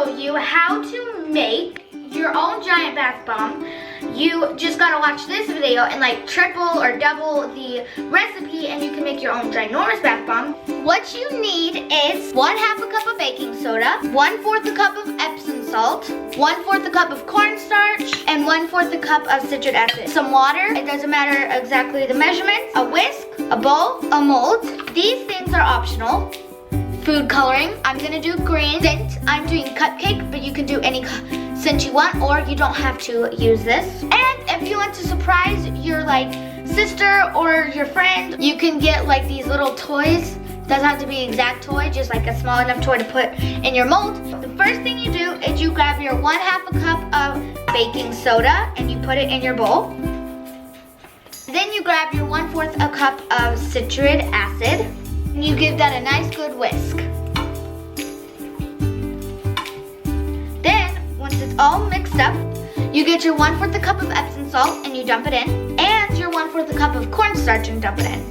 show you how to make your own giant bath bomb. You just gotta watch this video and like triple or double the recipe and you can make your own ginormous bath bomb. What you need is 1/2 cup of baking soda, 1/4 cup of Epsom salt, 1/4 cup of cornstarch, and 1/4 cup of citric acid. Some water, it doesn't matter exactly the measurements, a whisk, a bowl, a mold. These things are optional. Food coloring, I'm gonna do green. Scent, I'm doing cupcake, but you can do any scent you want, or you don't have to use this. And if you want to surprise your like sister or your friend, you can get like these little toys. Doesn't have to be an exact toy, just like a small enough toy to put in your mold. The first thing you do is you grab your 1/2 cup of baking soda and you put it in your bowl. Then you grab your 1/4 cup of citric acid. And you give that a nice good whisk. Then, once it's all mixed up, you get your 1/4 cup of Epsom salt and you dump it in, and your 1/4 cup of cornstarch and dump it in.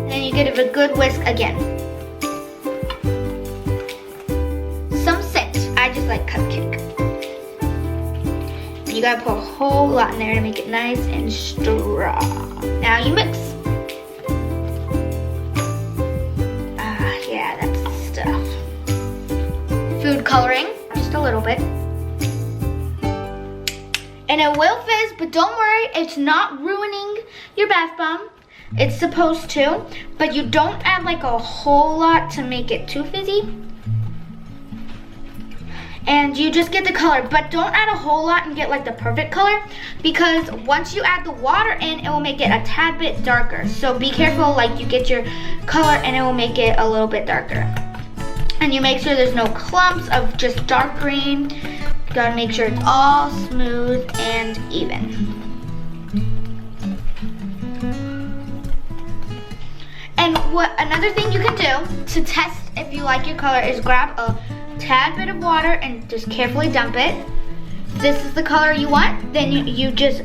Then you give it a good whisk again. Some scent, I just like cupcake. You gotta put a whole lot in there to make it nice and strong. Now you mix. Food coloring, just a little bit. And it will fizz, but don't worry, it's not ruining your bath bomb. It's supposed to, but you don't add like a whole lot to make it too fizzy. And you just get the color, but don't add a whole lot and get like the perfect color, because once you add the water in, it will make it a tad bit darker. So be careful, like you get your color and it will make it a little bit darker. And you make sure there's no clumps of just dark green. You gotta make sure it's all smooth and even. And another thing you can do to test if you like your color is grab a tad bit of water and just carefully dump it. If this is the color you want, then you just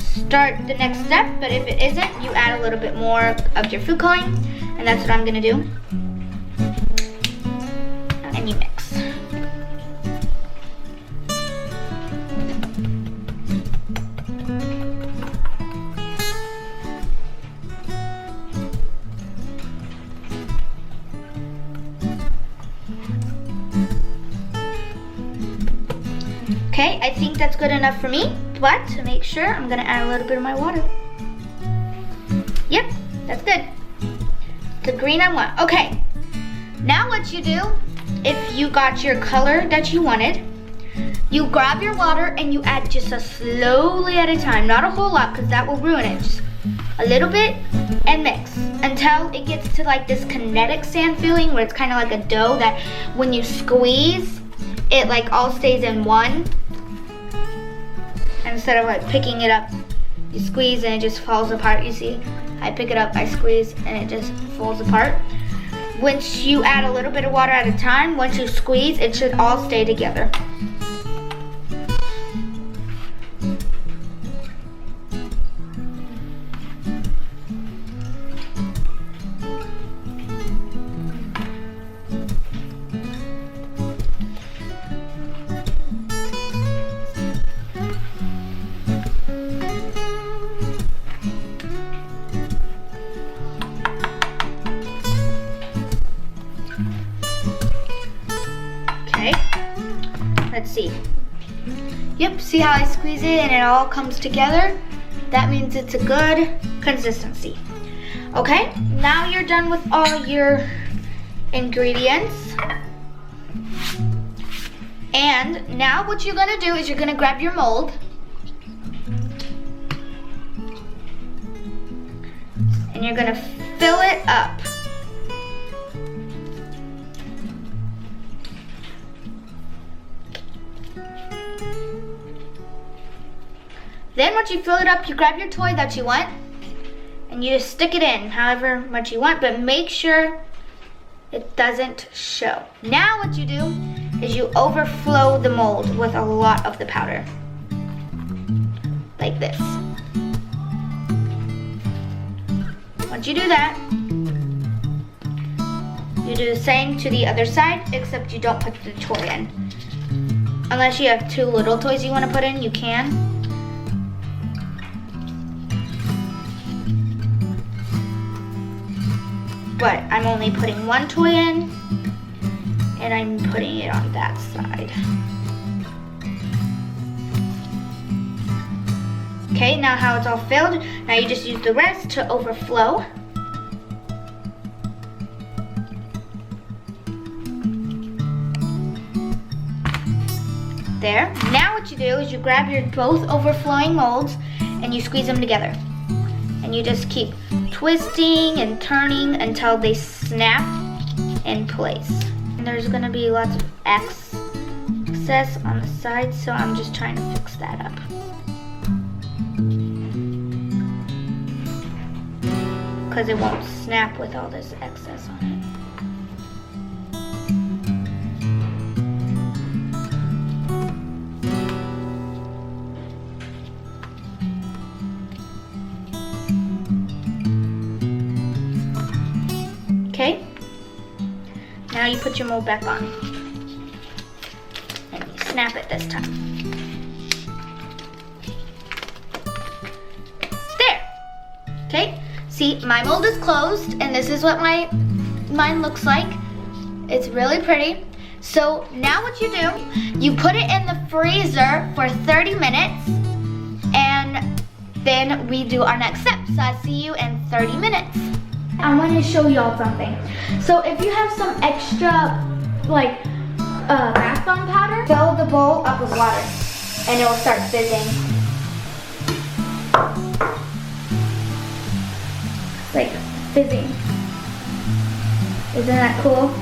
start the next step. But if it isn't, you add a little bit more of your food coloring, and that's what I'm gonna do. And you mix. Okay, I think that's good enough for me, but to make sure, I'm gonna add a little bit of my water. Yep, that's good. The green I want. Okay, now what you do, if you got your color that you wanted, you grab your water and you add just a slowly at a time, not a whole lot because that will ruin it. Just a little bit and mix until it gets to like this kinetic sand feeling where it's kind of like a dough that when you squeeze, it like all stays in one. And instead of like picking it up, you squeeze and it just falls apart. You see, I pick it up, I squeeze and it just falls apart. Once you add a little bit of water at a time, once you squeeze, it should all stay together. Let's see. Yep, see how I squeeze it and it all comes together? That means it's a good consistency. Okay, now you're done with all your ingredients. And now what you're gonna do is you're gonna grab your mold. And you're gonna fill it up. Then once you fill it up, you grab your toy that you want and you just stick it in however much you want, but make sure it doesn't show. Now what you do is you overflow the mold with a lot of the powder, like this. Once you do that, you do the same to the other side, except you don't put the toy in. Unless you have 2 little toys you want to put in, you can. But I'm only putting 1 toy in, and I'm putting it on that side. Okay, now how it's all filled, now you just use the rest to overflow. There. Now what you do is you grab your both overflowing molds and you squeeze them together. And you just keep twisting and turning until they snap in place. And there's gonna be lots of excess on the side, so I'm just trying to fix that up. Because it won't snap with all this excess on it. Okay, now you put your mold back on. And you snap it this time. There! Okay, see, my mold is closed, and this is what mine looks like. It's really pretty. So now what you do, you put it in the freezer for 30 minutes, and then we do our next step. So I'll see you in 30 minutes. I want to show y'all something. So if you have some extra, like, bath bomb powder, fill the bowl up with water, and it will start fizzing. It's like fizzing. Isn't that cool?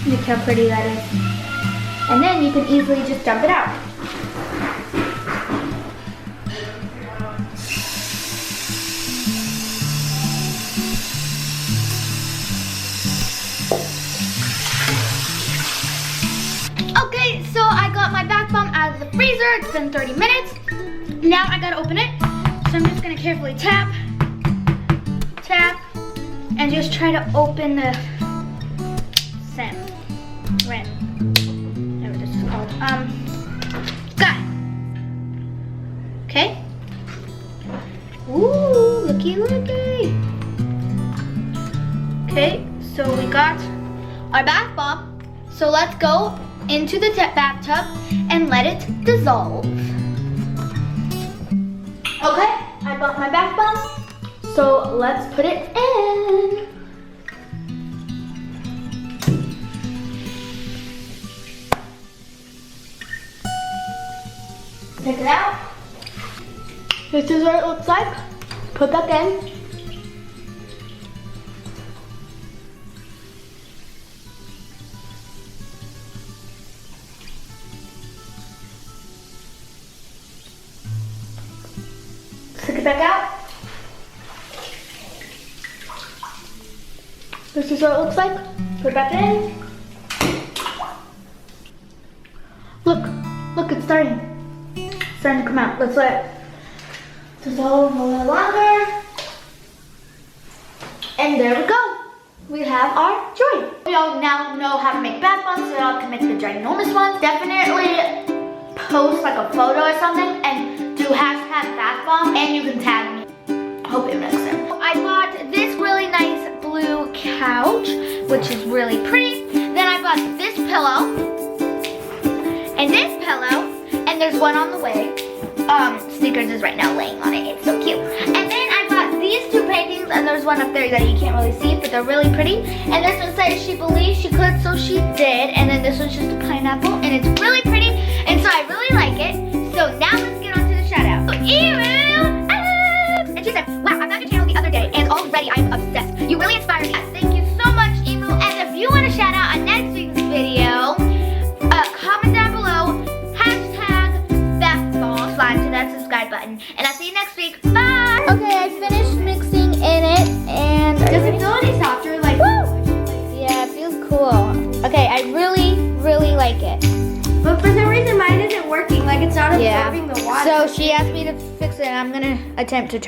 Look how pretty that is. And then you can easily just dump it out. Okay, so I got my bath bomb out of the freezer. It's been 30 minutes. Now I gotta open it. So I'm just gonna carefully tap, and just try to open the rim. Got it. Okay. Ooh, looky, looky. Okay, so we got our bath bomb. So let's go into the bathtub and let it dissolve. Okay, I got my bath bomb. So let's put it in. Take it out. This is what it looks like. Put back in. Take it back out. This is what it looks like. Put it back in. Look, it's starting. It's starting to come out. Let's let it dissolve a little longer. And there we go. We have our joy. We all now know how to make bath bombs, so y'all can make the ginormous ones. Definitely post like a photo or something and do hashtag bath bomb, and you can tag me. Hope it makes sense. I bought this really nice blue couch, which is really pretty. Then I bought this pillow and this pillow, and there's one on the way. Sneakers is right now laying on it. It's so cute. And then I bought these 2 paintings, and there's one up there that you can't really see, but they're really pretty. And this one says she believed she could, so she did. And then this one's just a pineapple, and it's really pretty, and so I really like it. So now let's get on to the shout out. So email Alex! And she said, wow, I found your channel the other day, and already I'm obsessed. You really inspired me. Thank you so much, Email. And if you want to shout out on next week's video, comment down below, #bathbomb, slide to that subscribe button, and I'll see you next week. Bye! Okay, I finished mixing in it, and does it feel any softer? Like, woo! Yeah, it feels cool. Okay, I really, really like it. But for some reason, mine isn't working. Like, it's not absorbing the water. So she asked me to fix it, and I'm gonna attempt to try.